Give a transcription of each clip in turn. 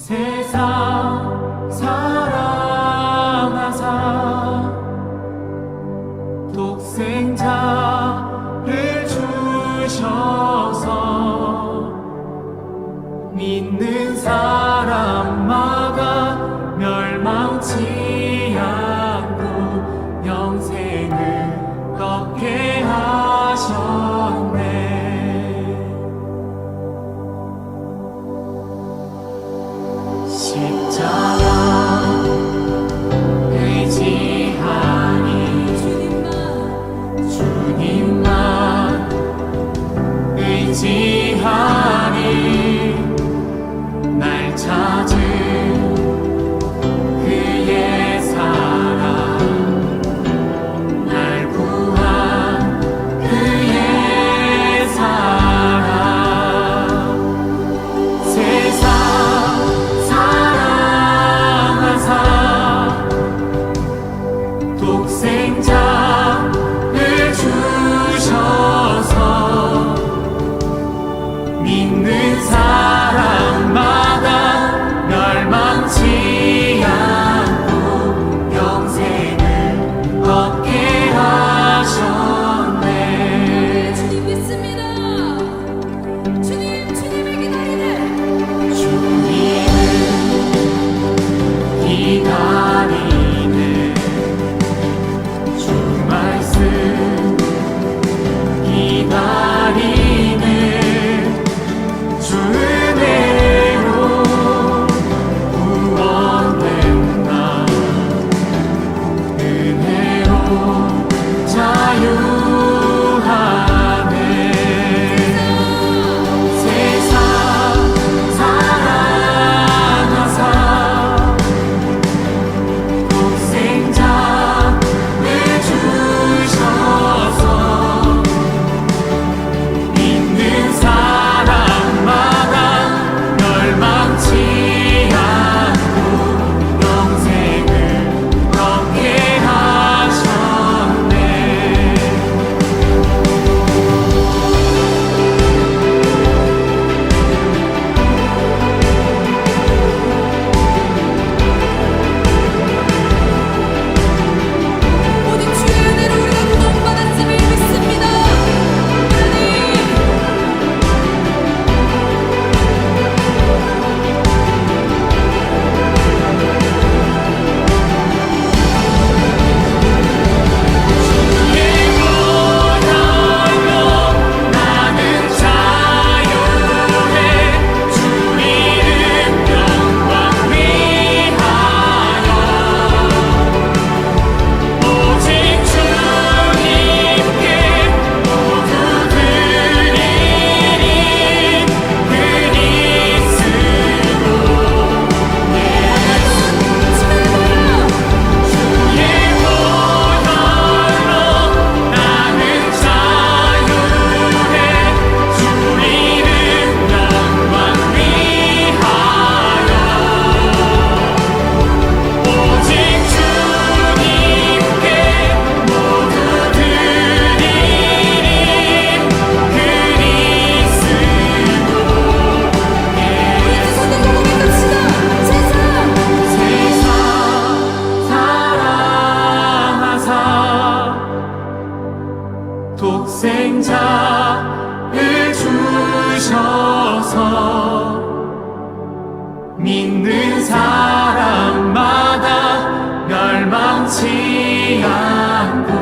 세상 사랑하사 독생자를 주셔서 믿는 사람마다 멸망치 않고 영생을 얻게 하셨네. 십자가 의지하니 주님만 의지하니 날 찾은 그의 사랑 날 구한 그의 사랑 세상 사랑하사 독생자를 주셔서 믿는 사람마다 멸망치 않고 영생을 얻게 하셨네. 주님 믿습니다. 주님을 기다리네. 주님을 기다리네. 주 말씀 기다리네. 주 은혜로 구원된 나 은혜로 자유하네. 세상 사랑하사 독생자를 주셔서 믿는 사람마다 멸망치 않고 영생을 얻게 하셨네. 모든 주의 은혜로 우리가 구원받았음을 믿습니다. 나는 자유해. 주 이름 영광 위하여 오직 주님께 모두 드리리. 그리스도 주의 보혈로 나는 자유해. 주 이름 영광 위하여 오직 주님께 모두 드리리. 그리스도 손을 들고 믿읍시다. 세상 세상 사랑하사 독생자를 주셔서 믿는 사람마다 멸망치 않고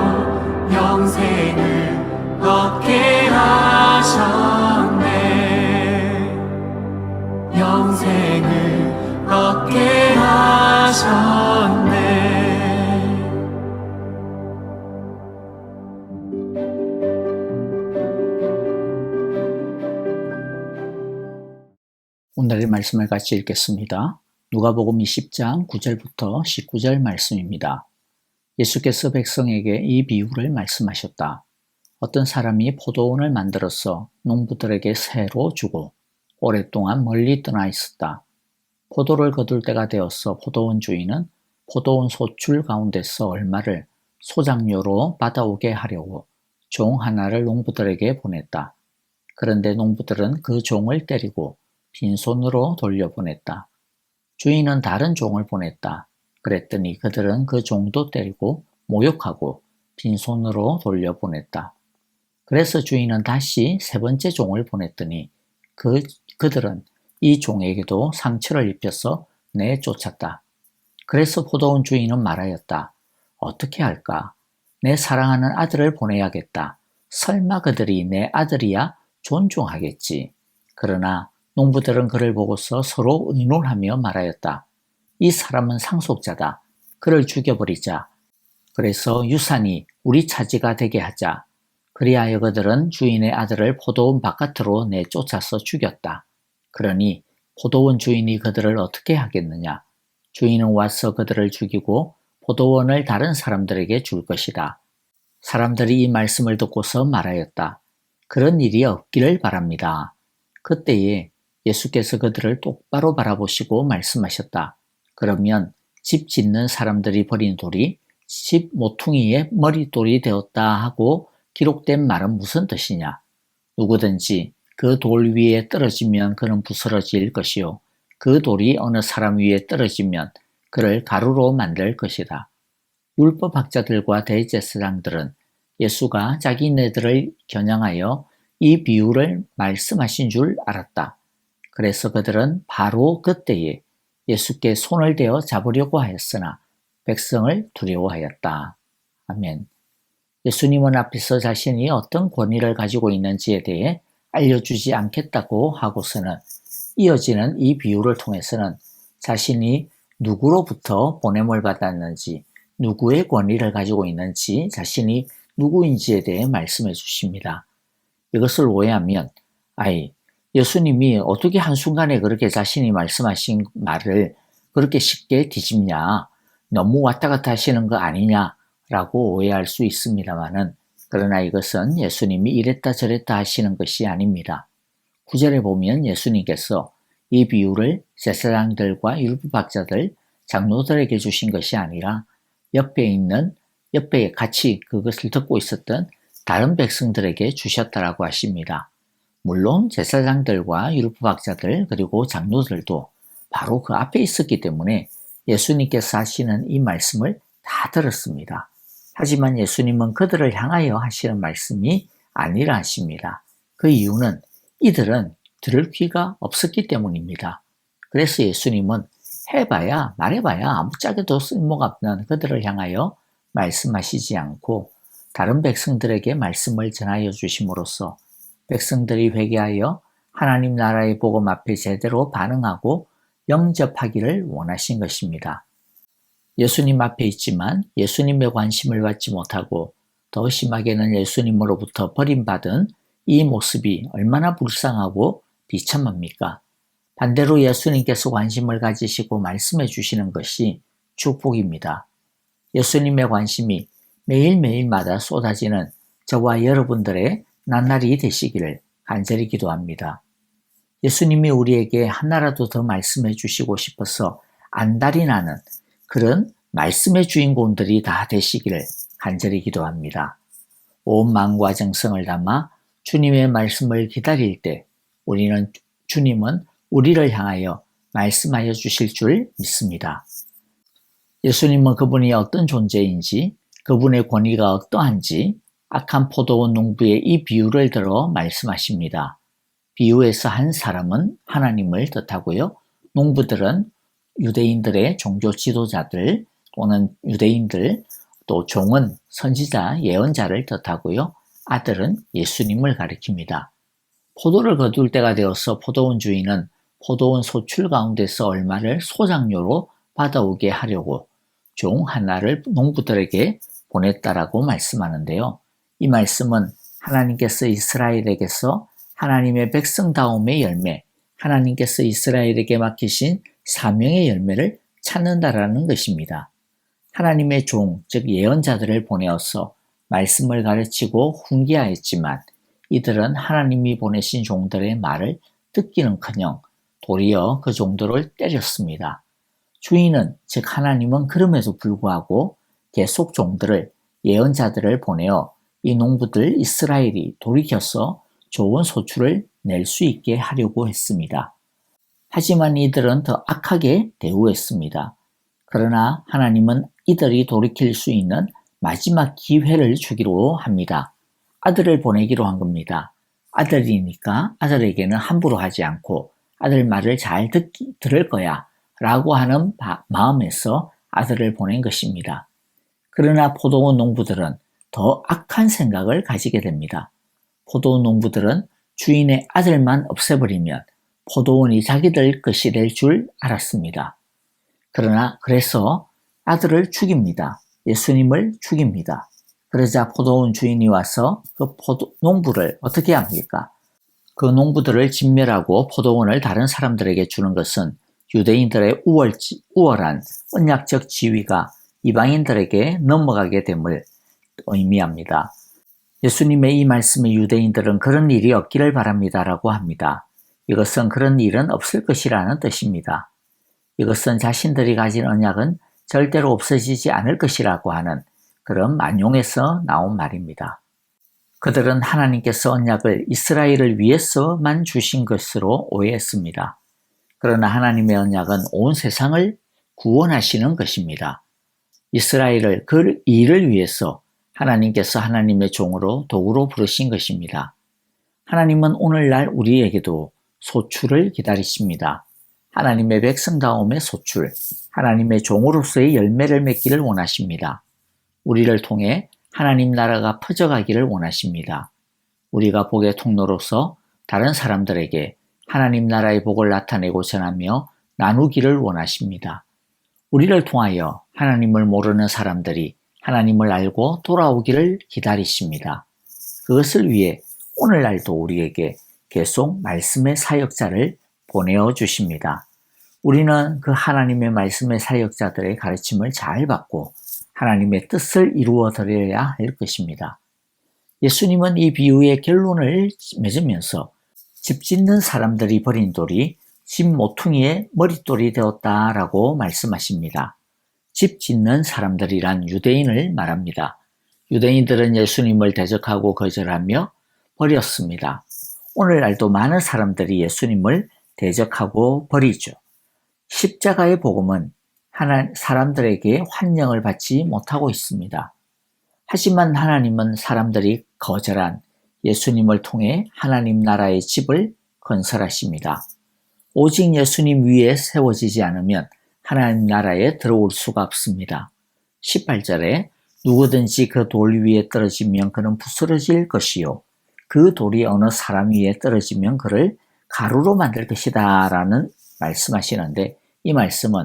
영생을 얻게 하셨네. 영생을 얻게 하셨네. 오늘의 말씀을 같이 읽겠습니다. 누가복음 20장 9절부터 19절 말씀입니다. 예수께서 백성에게 이 비유를 말씀하셨다. 어떤 사람이 포도원을 만들어서 농부들에게 새로 주고 오랫동안 멀리 떠나 있었다. 포도를 거둘 때가 되어서 포도원 주인은 포도원 소출 가운데서 얼마를 소장료로 받아오게 하려고 종 하나를 농부들에게 보냈다. 그런데 농부들은 그 종을 때리고 빈손으로 돌려보냈다. 주인은 다른 종을 보냈다. 그랬더니 그들은 그 종도 때리고 모욕하고 빈손으로 돌려보냈다. 그래서 주인은 다시 세 번째 종을 보냈더니 그들은 이 종에게도 상처를 입혀서 내쫓았다. 그래서 포도원 주인은 말하였다. 어떻게 할까? 내 사랑하는 아들을 보내야겠다. 설마 그들이 내 아들이야 존중하겠지. 그러나 농부들은 그를 보고서 서로 의논하며 말하였다. 이 사람은 상속자다. 그를 죽여버리자. 그래서 유산이 우리 차지가 되게 하자. 그리하여 그들은 주인의 아들을 포도원 바깥으로 내쫓아서 죽였다. 그러니 포도원 주인이 그들을 어떻게 하겠느냐? 주인은 와서 그들을 죽이고 포도원을 다른 사람들에게 줄 것이다. 사람들이 이 말씀을 듣고서 말하였다. 그런 일이 없기를 바랍니다. 그때에 예수께서 그들을 똑바로 바라보시고 말씀하셨다. 그러면 집 짓는 사람들이 버린 돌이 집 모퉁이의 머릿돌이 되었다 하고 기록된 말은 무슨 뜻이냐? 누구든지 그 돌 위에 떨어지면 그는 부스러질 것이요. 그 돌이 어느 사람 위에 떨어지면 그를 가루로 만들 것이다. 율법학자들과 대제사장들은 예수가 자기네들을 겨냥하여 이 비유를 말씀하신 줄 알았다. 그래서 그들은 바로 그때에 예수께 손을 대어 잡으려고 하였으나 백성을 두려워하였다. 아멘. 예수님은 앞에서 자신이 어떤 권위를 가지고 있는지에 대해 알려주지 않겠다고 하고서는 이어지는 이 비유를 통해서는 자신이 누구로부터 보냄을 받았는지, 누구의 권위를 가지고 있는지, 자신이 누구인지에 대해 말씀해 주십니다. 이것을 오해하면, 예수님이 어떻게 한순간에 그렇게 자신이 말씀하신 말을 그렇게 쉽게 뒤집냐, 너무 왔다 갔다 하시는 거 아니냐라고 오해할 수 있습니다만은, 그러나 이것은 예수님이 이랬다 저랬다 하시는 것이 아닙니다. 9절에 보면 예수님께서 이 비유를 제사장들과 율법학자들, 장로들에게 주신 것이 아니라 옆에 같이 그것을 듣고 있었던 다른 백성들에게 주셨다라고 하십니다. 물론 제사장들과 율법학자들 그리고 장로들도 바로 그 앞에 있었기 때문에 예수님께서 하시는 이 말씀을 다 들었습니다. 하지만 예수님은 그들을 향하여 하시는 말씀이 아니라 하십니다. 그 이유는 이들은 들을 귀가 없었기 때문입니다. 그래서 예수님은 말해봐야 아무짝에도 쓸모가 없는 그들을 향하여 말씀하시지 않고 다른 백성들에게 말씀을 전하여 주심으로써 백성들이 회개하여 하나님 나라의 복음 앞에 제대로 반응하고 영접하기를 원하신 것입니다. 예수님 앞에 있지만 예수님의 관심을 받지 못하고 더 심하게는 예수님으로부터 버림받은 이 모습이 얼마나 불쌍하고 비참합니까? 반대로 예수님께서 관심을 가지시고 말씀해 주시는 것이 축복입니다. 예수님의 관심이 매일매일마다 쏟아지는 저와 여러분들의 나날이 되시기를 간절히 기도합니다. 예수님이 우리에게 하나라도 더 말씀해 주시고 싶어서 안달이 나는 그런 말씀의 주인공들이 다 되시기를 간절히 기도합니다. 온 마음과 정성을 담아 주님의 말씀을 기다릴 때 주님은 우리를 향하여 말씀하여 주실 줄 믿습니다. 예수님은 그분이 어떤 존재인지, 그분의 권위가 어떠한지 악한 포도원 농부의 이 비유를 들어 말씀하십니다. 비유에서 한 사람은 하나님을 뜻하고요. 농부들은 유대인들의 종교 지도자들 또는 유대인들, 또 종은 선지자, 예언자를 뜻하고요. 아들은 예수님을 가리킵니다. 포도를 거둘 때가 되어서 포도원 주인은 포도원 소출 가운데서 얼마를 소장료로 받아오게 하려고 종 하나를 농부들에게 보냈다라고 말씀하는데요. 이 말씀은 하나님께서 이스라엘에게서 하나님의 백성다움의 열매, 하나님께서 이스라엘에게 맡기신 사명의 열매를 찾는다라는 것입니다. 하나님의 종, 즉 예언자들을 보내어서 말씀을 가르치고 훈계하였지만 이들은 하나님이 보내신 종들의 말을 듣기는커녕 도리어 그 종들을 때렸습니다. 주인은, 즉 하나님은 그럼에도 불구하고 계속 종들을, 예언자들을 보내어 이 농부들 이스라엘이 돌이켜서 좋은 소출을 낼 수 있게 하려고 했습니다. 하지만 이들은 더 악하게 대우했습니다. 그러나 하나님은 이들이 돌이킬 수 있는 마지막 기회를 주기로 합니다. 아들을 보내기로 한 겁니다. 아들이니까 아들에게는 함부로 하지 않고 아들 말을 잘 들을 거야 라고 하는 마음에서 아들을 보낸 것입니다. 그러나 포도원 농부들은 더 악한 생각을 가지게 됩니다. 포도원 농부들은 주인의 아들만 없애버리면 포도원이 자기들 것이 될 줄 알았습니다. 그래서 아들을 죽입니다. 예수님을 죽입니다. 그러자 포도원 주인이 와서 그 농부를 어떻게 합니까? 그 농부들을 진멸하고 포도원을 다른 사람들에게 주는 것은 유대인들의 우월한 언약적 지위가 이방인들에게 넘어가게 됨을 의미합니다. 예수님의 이 말씀에 유대인들은 그런 일이 없기를 바랍니다라고 합니다. 이것은 그런 일은 없을 것이라는 뜻입니다. 이것은 자신들이 가진 언약은 절대로 없어지지 않을 것이라고 하는 그런 만용에서 나온 말입니다. 그들은 하나님께서 언약을 이스라엘을 위해서만 주신 것으로 오해했습니다. 그러나 하나님의 언약은 온 세상을 구원하시는 것입니다. 이스라엘을 그 일을 위해서 하나님께서 하나님의 종으로 도구로 부르신 것입니다. 하나님은 오늘날 우리에게도 소출을 기다리십니다. 하나님의 백성다움의 소출, 하나님의 종으로서의 열매를 맺기를 원하십니다. 우리를 통해 하나님 나라가 퍼져가기를 원하십니다. 우리가 복의 통로로서 다른 사람들에게 하나님 나라의 복을 나타내고 전하며 나누기를 원하십니다. 우리를 통하여 하나님을 모르는 사람들이 하나님을 알고 돌아오기를 기다리십니다. 그것을 위해 오늘날도 우리에게 계속 말씀의 사역자를 보내어 주십니다. 우리는 그 하나님의 말씀의 사역자들의 가르침을 잘 받고 하나님의 뜻을 이루어 드려야 할 것입니다. 예수님은 이 비유의 결론을 맺으면서 집 짓는 사람들이 버린 돌이 집 모퉁이의 머릿돌이 되었다라고 말씀하십니다. 집 짓는 사람들이란 유대인을 말합니다. 유대인들은 예수님을 대적하고 거절하며 버렸습니다. 오늘날도 많은 사람들이 예수님을 대적하고 버리죠. 십자가의 복음은 사람들에게 환영을 받지 못하고 있습니다. 하지만 하나님은 사람들이 거절한 예수님을 통해 하나님 나라의 집을 건설하십니다. 오직 예수님 위에 세워지지 않으면 하나님 나라에 들어올 수가 없습니다. 18절에 누구든지 그 돌 위에 떨어지면 그는 부스러질 것이요 그 돌이 어느 사람 위에 떨어지면 그를 가루로 만들 것이다 라는 말씀하시는데 이 말씀은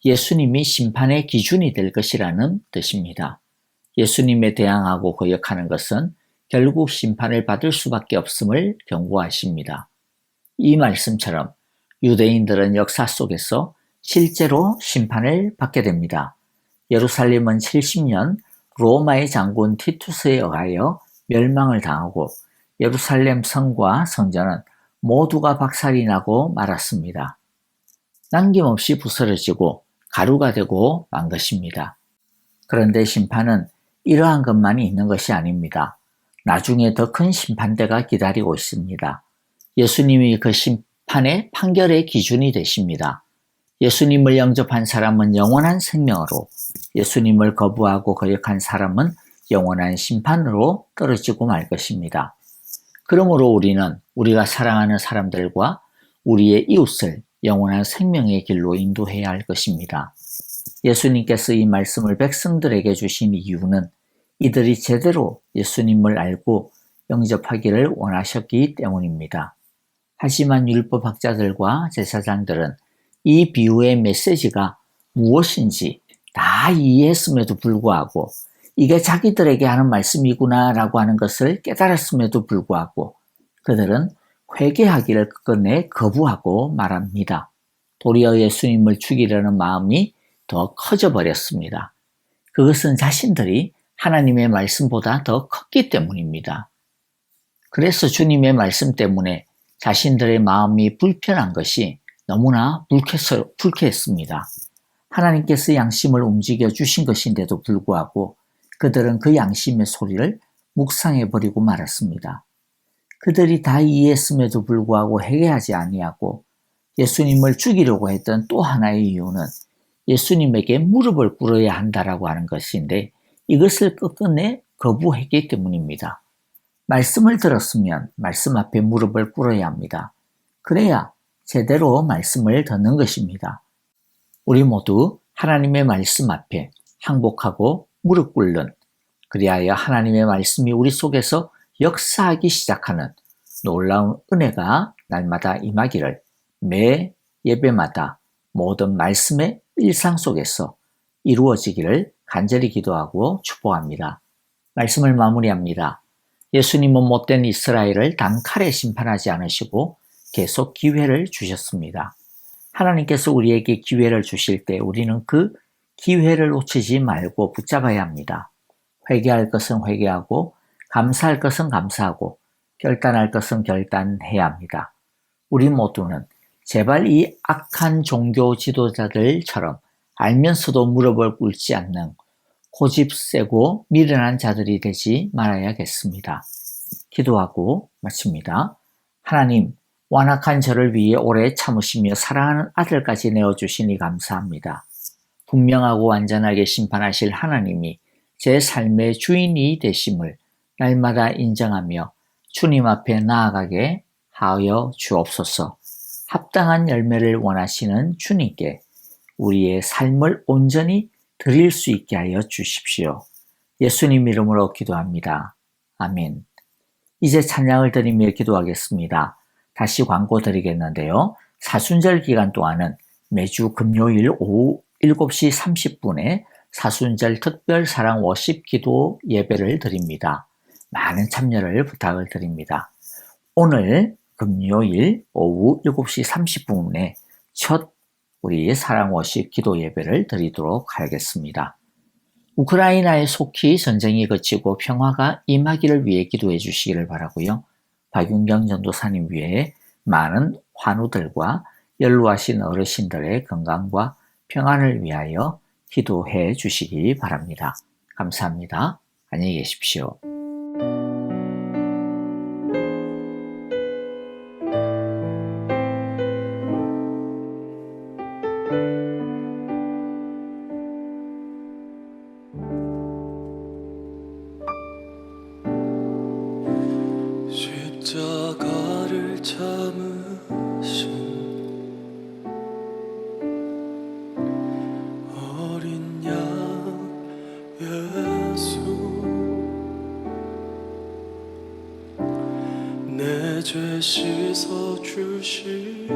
예수님이 심판의 기준이 될 것이라는 뜻입니다. 예수님에 대항하고 거역하는 것은 결국 심판을 받을 수밖에 없음을 경고하십니다. 이 말씀처럼 유대인들은 역사 속에서 실제로 심판을 받게 됩니다. 예루살렘은 70년 로마의 장군 티투스에 의하여 멸망을 당하고 예루살렘 성과 성전은 모두가 박살이 나고 말았습니다. 남김없이 부스러지고 가루가 되고 만 것입니다. 그런데 심판은 이러한 것만이 있는 것이 아닙니다. 나중에 더 큰 심판대가 기다리고 있습니다. 예수님이 그 심판의 판결의 기준이 되십니다. 예수님을 영접한 사람은 영원한 생명으로, 예수님을 거부하고 거역한 사람은 영원한 심판으로 떨어지고 말 것입니다. 그러므로 우리는 우리가 사랑하는 사람들과 우리의 이웃을 영원한 생명의 길로 인도해야 할 것입니다. 예수님께서 이 말씀을 백성들에게 주신 이유는 이들이 제대로 예수님을 알고 영접하기를 원하셨기 때문입니다. 하지만 율법학자들과 제사장들은 이 비유의 메시지가 무엇인지 다 이해했음에도 불구하고 이게 자기들에게 하는 말씀이구나 라고 하는 것을 깨달았음에도 불구하고 그들은 회개하기를 끝내 거부하고 말합니다. 도리어 예수님을 죽이려는 마음이 더 커져 버렸습니다. 그것은 자신들이 하나님의 말씀보다 더 컸기 때문입니다. 그래서 주님의 말씀 때문에 자신들의 마음이 불편한 것이 너무나 불쾌했습니다. 하나님께서 양심을 움직여 주신 것인데도 불구하고 그들은 그 양심의 소리를 묵상해버리고 말았습니다. 그들이 다 이해했음에도 불구하고 회개하지 아니하고 예수님을 죽이려고 했던 또 하나의 이유는 예수님에게 무릎을 꿇어야 한다라고 하는 것인데 이것을 끝끝내 거부했기 때문입니다. 말씀을 들었으면 말씀 앞에 무릎을 꿇어야 합니다. 그래야 제대로 말씀을 듣는 것입니다. 우리 모두 하나님의 말씀 앞에 항복하고 무릎 꿇는, 그리하여 하나님의 말씀이 우리 속에서 역사하기 시작하는 놀라운 은혜가 날마다 임하기를 매 예배마다 모든 말씀의 일상 속에서 이루어지기를 간절히 기도하고 축복합니다. 말씀을 마무리합니다. 예수님은 못된 이스라엘을 단칼에 심판하지 않으시고 계속 기회를 주셨습니다. 하나님께서 우리에게 기회를 주실 때 우리는 그 기회를 놓치지 말고 붙잡아야 합니다. 회개할 것은 회개하고 감사할 것은 감사하고 결단할 것은 결단해야 합니다. 우리 모두는 제발 이 악한 종교 지도자들처럼 알면서도 무릎을 꿇지 않는 고집 세고 미련한 자들이 되지 말아야겠습니다. 기도하고 마칩니다. 하나님, 완악한 저를 위해 오래 참으시며 사랑하는 아들까지 내어주시니 감사합니다. 분명하고 완전하게 심판하실 하나님이 제 삶의 주인이 되심을 날마다 인정하며 주님 앞에 나아가게 하여 주옵소서. 합당한 열매를 원하시는 주님께 우리의 삶을 온전히 드릴 수 있게 하여 주십시오. 예수님 이름으로 기도합니다. 아멘. 이제 찬양을 드리며 기도하겠습니다. 다시 광고 드리겠는데요. 사순절 기간 동안은 매주 금요일 오후 7시 30분에 사순절 특별 사랑 워십 기도 예배를 드립니다. 많은 참여를 부탁을 드립니다. 오늘 금요일 오후 7시 30분에 첫 우리 사랑 워십 기도 예배를 드리도록 하겠습니다. 우크라이나에 속히 전쟁이 그치고 평화가 임하기를 위해 기도해 주시기를 바라고요. 박윤경 전도사님 외에 많은 환우들과 연로하신 어르신들의 건강과 평안을 위하여 기도해 주시기 바랍니다. 감사합니다. 안녕히 계십시오. 십자가를 참으신 어린 양 예수, 내 죄 씻어 주시고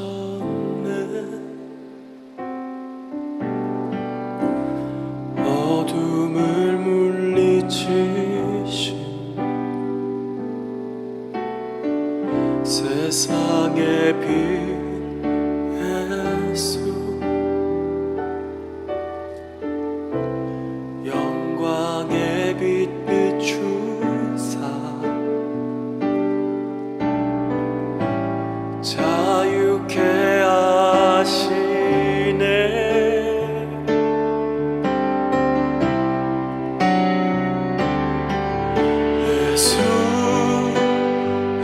구속하셨네. 어둠을 물리치신 세상의 빛 예수, 영광의 빛 비추사 자유케 하시네. 예수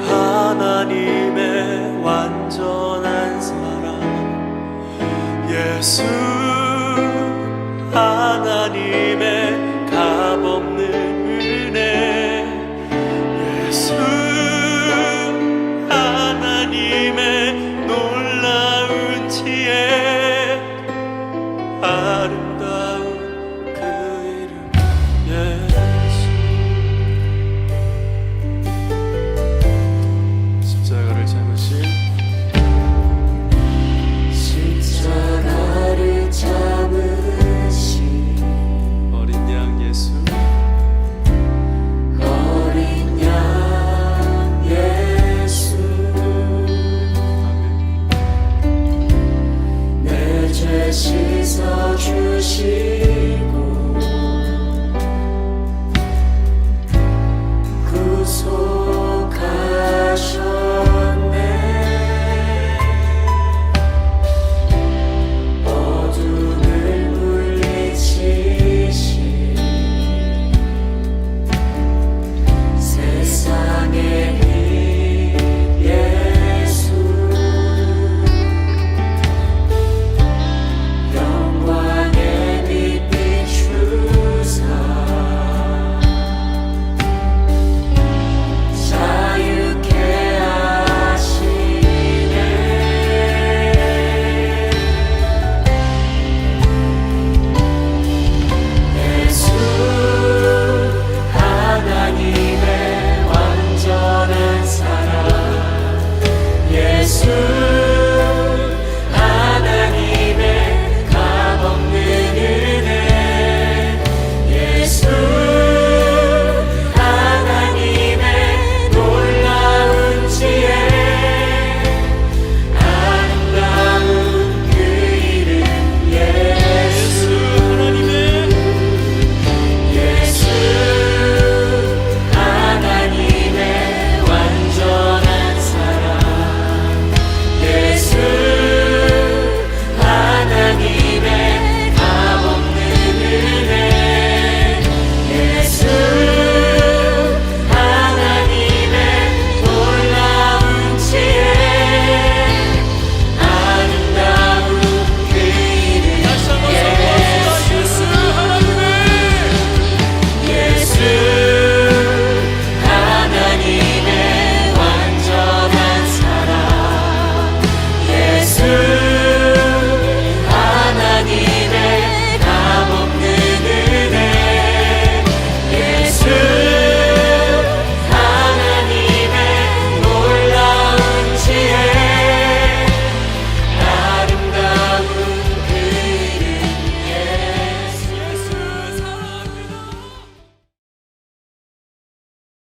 하나님의 완전한 사랑, 예수